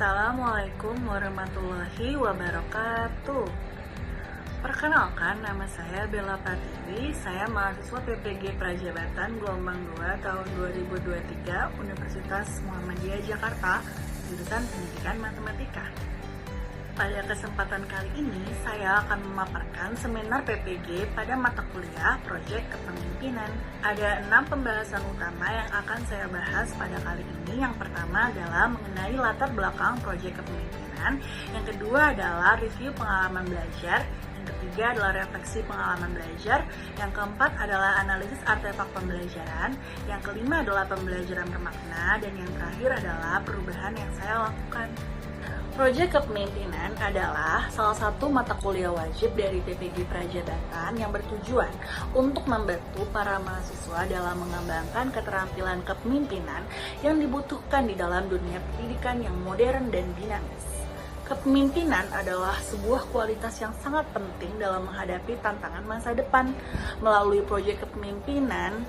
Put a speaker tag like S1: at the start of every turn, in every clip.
S1: Assalamualaikum warahmatullahi wabarakatuh. Perkenalkan, nama saya Bella Pratiwi. Saya mahasiswa PPG Prajabatan Gelombang 2 tahun 2023 Universitas Muhammadiyah Jakarta, jurusan Pendidikan Matematika. Pada kesempatan kali ini, saya akan memaparkan seminar PPG pada mata kuliah Proyek Kepemimpinan. Ada 6 pembahasan utama yang akan saya bahas pada kali ini. Yang pertama adalah mengenai latar belakang Proyek Kepemimpinan. Yang kedua adalah review pengalaman belajar. Yang ketiga adalah refleksi pengalaman belajar. Yang keempat adalah analisis artefak pembelajaran. Yang kelima adalah pembelajaran bermakna. Dan yang terakhir adalah perubahan yang saya lakukan. Proyek Kepemimpinan adalah salah satu mata kuliah wajib dari PPG Prajabatan yang bertujuan untuk membantu para mahasiswa dalam mengembangkan keterampilan kepemimpinan yang dibutuhkan di dalam dunia pendidikan yang modern dan dinamis. Kepemimpinan adalah sebuah kualitas yang sangat penting dalam menghadapi tantangan masa depan. Melalui proyek kepemimpinan,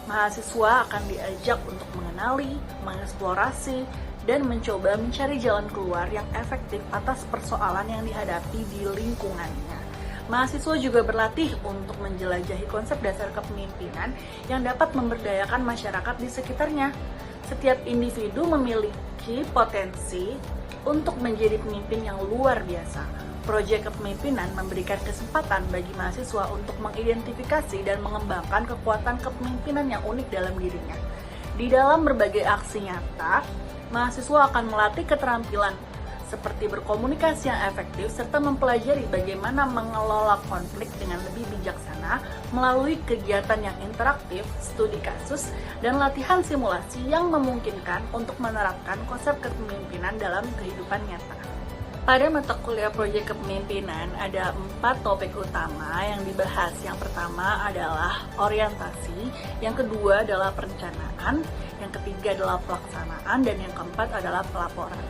S1: mahasiswa akan diajak untuk mengenali, mengeksplorasi, dan mencoba mencari jalan keluar yang efektif atas persoalan yang dihadapi di lingkungannya. Mahasiswa juga berlatih untuk menjelajahi konsep dasar kepemimpinan yang dapat memberdayakan masyarakat di sekitarnya. Setiap individu memiliki potensi untuk menjadi pemimpin yang luar biasa. Proyek kepemimpinan memberikan kesempatan bagi mahasiswa untuk mengidentifikasi dan mengembangkan kekuatan kepemimpinan yang unik dalam dirinya. Di dalam berbagai aksi nyata, mahasiswa akan melatih keterampilan seperti berkomunikasi yang efektif serta mempelajari bagaimana mengelola konflik dengan lebih bijaksana melalui kegiatan yang interaktif, studi kasus, dan latihan simulasi yang memungkinkan untuk menerapkan konsep kepemimpinan dalam kehidupan nyata. Pada mata kuliah Proyek Kepemimpinan ada 4 topik utama yang dibahas. Yang pertama adalah orientasi, yang kedua adalah perencanaan, yang ketiga adalah pelaksanaan, dan yang keempat adalah pelaporan.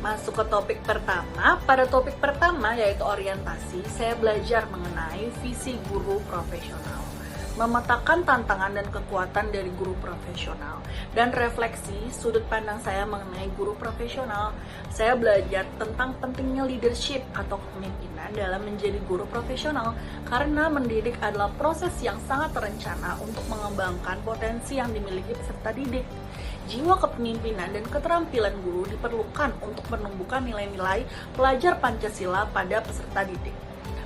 S1: Masuk ke topik pertama. Pada topik pertama yaitu orientasi, saya belajar mengenai visi guru profesional, memetakan tantangan dan kekuatan dari guru profesional, dan refleksi sudut pandang saya mengenai guru profesional. Saya belajar tentang pentingnya leadership atau kepemimpinan dalam menjadi guru profesional, karena mendidik adalah proses yang sangat terencana untuk mengembangkan potensi yang dimiliki peserta didik. Jiwa kepemimpinan dan keterampilan guru diperlukan untuk menumbuhkan nilai-nilai pelajar Pancasila pada peserta didik.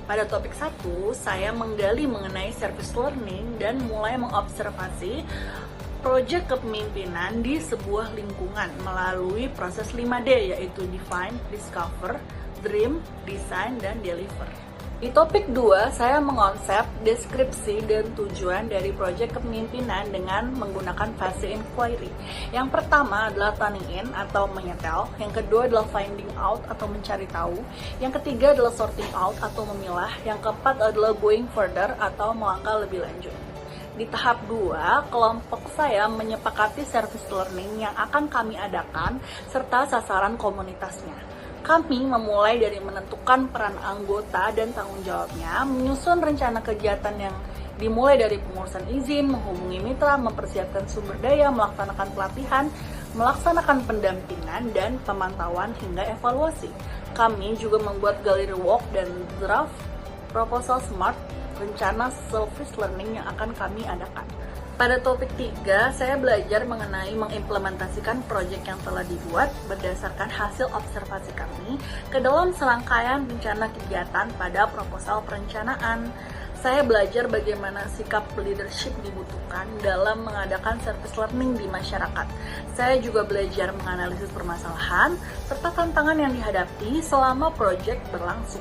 S1: Pada topik 1, saya menggali mengenai service learning dan mulai mengobservasi proyek kepemimpinan di sebuah lingkungan melalui proses 5D, yaitu define, discover, dream, design, dan deliver. Di topik 2, saya mengonsep deskripsi dan tujuan dari proyek kepemimpinan dengan menggunakan fase inquiry. Yang pertama adalah tuning in atau menyetel, yang kedua adalah finding out atau mencari tahu, yang ketiga adalah sorting out atau memilah, yang keempat adalah going further atau melangkah lebih lanjut. Di tahap 2, kelompok saya menyepakati service learning yang akan kami adakan serta sasaran komunitasnya. Kami memulai dari menentukan peran anggota dan tanggung jawabnya, menyusun rencana kegiatan yang dimulai dari pengurusan izin, menghubungi mitra, mempersiapkan sumber daya, melaksanakan pelatihan, melaksanakan pendampingan, dan pemantauan hingga evaluasi. Kami juga membuat gallery walk dan draft proposal SMART, rencana service learning yang akan kami adakan. Pada topik 3, saya belajar mengenai mengimplementasikan proyek yang telah dibuat berdasarkan hasil observasi kami ke dalam serangkaian rencana kegiatan pada proposal perencanaan. Saya belajar bagaimana sikap leadership dibutuhkan dalam mengadakan service learning di masyarakat. Saya juga belajar menganalisis permasalahan serta tantangan yang dihadapi selama proyek berlangsung.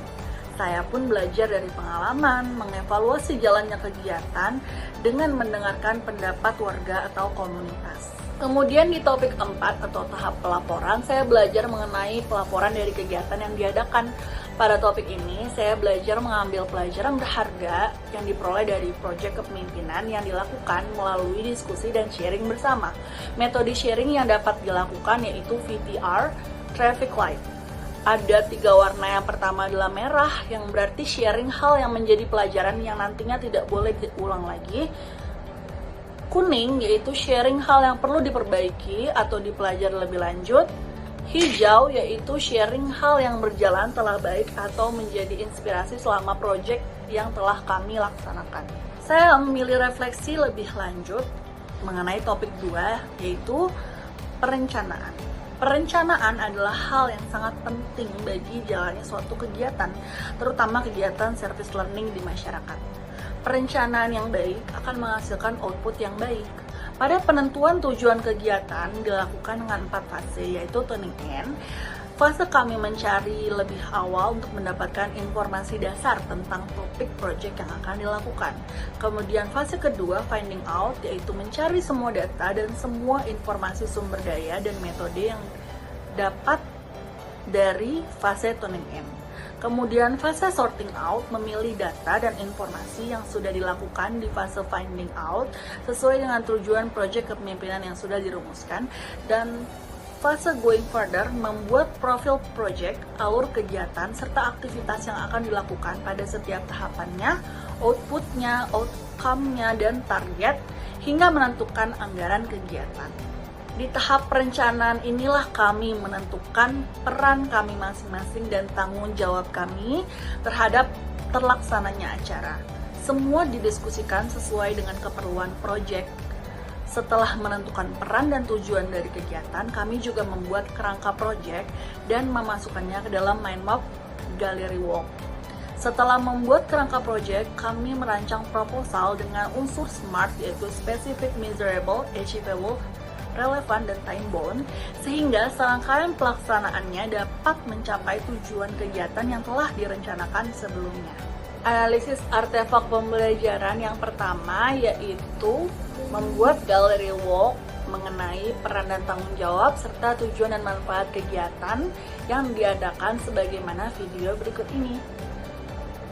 S1: Saya pun belajar dari pengalaman, mengevaluasi jalannya kegiatan dengan mendengarkan pendapat warga atau komunitas. Kemudian di topik 4 atau tahap pelaporan, saya belajar mengenai pelaporan dari kegiatan yang diadakan. Pada topik ini, saya belajar mengambil pelajaran berharga yang diperoleh dari proyek kepemimpinan yang dilakukan melalui diskusi dan sharing bersama. Metode sharing yang dapat dilakukan yaitu VTR, Traffic Light. Ada 3 warna. Yang pertama adalah merah, yang berarti sharing hal yang menjadi pelajaran yang nantinya tidak boleh diulang lagi. Kuning, yaitu sharing hal yang perlu diperbaiki atau dipelajari lebih lanjut. Hijau yaitu sharing hal yang berjalan telah baik atau menjadi inspirasi selama proyek yang telah kami laksanakan. Saya memilih refleksi lebih lanjut mengenai topik 2, yaitu perencanaan. Perencanaan adalah hal yang sangat penting bagi jalannya suatu kegiatan, terutama kegiatan service learning di masyarakat. Perencanaan yang baik akan menghasilkan output yang baik. Pada penentuan tujuan kegiatan dilakukan dengan 4 fase, yaitu tuning in. Fase kami mencari lebih awal untuk mendapatkan informasi dasar tentang topik project yang akan dilakukan. Kemudian fase kedua, finding out, yaitu mencari semua data dan semua informasi sumber daya dan metode yang dapat dari fase tuning in. Kemudian fase sorting out, memilih data dan informasi yang sudah dilakukan di fase finding out sesuai dengan tujuan proyek kepemimpinan yang sudah dirumuskan. Dan fase going further, membuat profil project, alur kegiatan, serta aktivitas yang akan dilakukan pada setiap tahapannya, outputnya, outcome-nya, dan target, hingga menentukan anggaran kegiatan. Di tahap perencanaan inilah kami menentukan peran kami masing-masing dan tanggung jawab kami terhadap terlaksananya acara. Semua didiskusikan sesuai dengan keperluan proyek. Setelah menentukan peran dan tujuan dari kegiatan, kami juga membuat kerangka proyek dan memasukkannya ke dalam mind map Gallery Walk. Setelah membuat kerangka proyek, kami merancang proposal dengan unsur SMART, yaitu specific, measurable, achievable, relevan, dan time bound, sehingga serangkaian pelaksanaannya dapat mencapai tujuan kegiatan yang telah direncanakan sebelumnya. Analisis artefak pembelajaran yang pertama yaitu membuat gallery walk mengenai peran dan tanggung jawab serta tujuan dan manfaat kegiatan yang diadakan sebagaimana video berikut ini.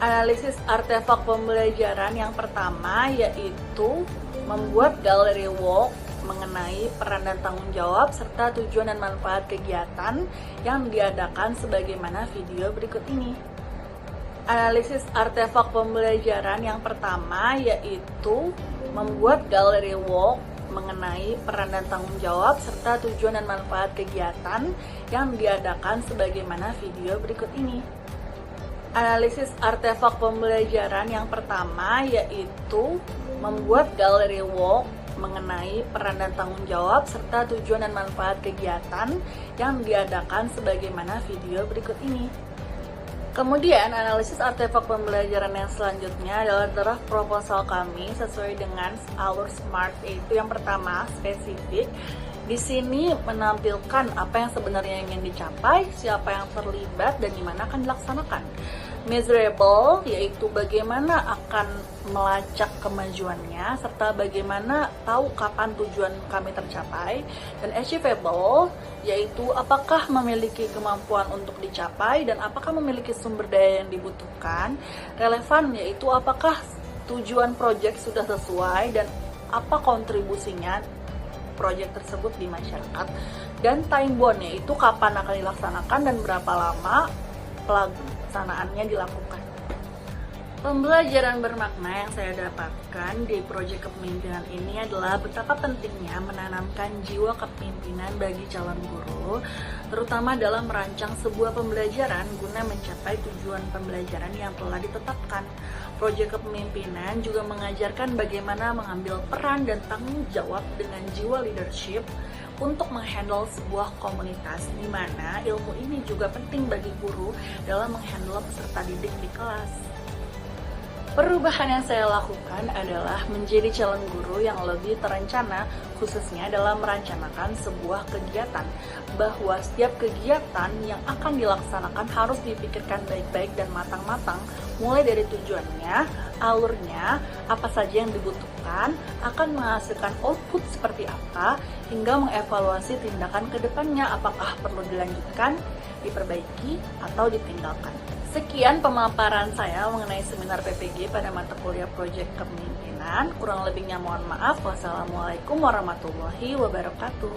S1: Analisis artefak pembelajaran yang pertama yaitu membuat gallery walk mengenai peran dan tanggung jawab serta tujuan dan manfaat kegiatan yang diadakan sebagaimana video berikut ini. Analisis artefak pembelajaran yang pertama yaitu membuat gallery walk mengenai peran dan tanggung jawab serta tujuan dan manfaat kegiatan yang diadakan sebagaimana video berikut ini. Analisis artefak pembelajaran yang pertama yaitu membuat gallery walk mengenai peran dan tanggung jawab serta tujuan dan manfaat kegiatan yang diadakan sebagaimana video berikut ini. Kemudian analisis artefak pembelajaran yang selanjutnya adalah draft proposal kami sesuai dengan alur SMART, yaitu yang pertama spesifik. Di sini menampilkan apa yang sebenarnya ingin dicapai, siapa yang terlibat, dan gimana akan dilaksanakan. Measurable, yaitu bagaimana akan melacak kemajuannya, serta bagaimana tahu kapan tujuan kami tercapai. Dan achievable, yaitu apakah memiliki kemampuan untuk dicapai dan apakah memiliki sumber daya yang dibutuhkan. Relevan, yaitu apakah tujuan proyek sudah sesuai dan apa kontribusinya proyek tersebut di masyarakat. Dan time bound, yaitu kapan akan dilaksanakan dan berapa lama pelaksanaannya dilakukan. Pembelajaran bermakna yang saya dapatkan di proyek kepemimpinan ini adalah betapa pentingnya menanamkan jiwa kepemimpinan bagi calon guru, terutama dalam merancang sebuah pembelajaran guna mencapai tujuan pembelajaran yang telah ditetapkan. Proyek kepemimpinan juga mengajarkan bagaimana mengambil peran dan tanggung jawab dengan jiwa leadership untuk menghandle sebuah komunitas, di mana ilmu ini juga penting bagi guru dalam menghandle peserta didik di kelas. Perubahan yang saya lakukan adalah menjadi calon guru yang lebih terencana, khususnya dalam merencanakan sebuah kegiatan, bahwa setiap kegiatan yang akan dilaksanakan harus dipikirkan baik-baik dan matang-matang, mulai dari tujuannya, alurnya, apa saja yang dibutuhkan, akan menghasilkan output seperti apa, hingga mengevaluasi tindakan ke depannya apakah perlu dilanjutkan, diperbaiki, atau ditinggalkan. Sekian pemaparan saya mengenai seminar PPG pada mata kuliah Proyek Kepemimpinan. Kurang lebihnya mohon maaf. Wassalamualaikum warahmatullahi wabarakatuh.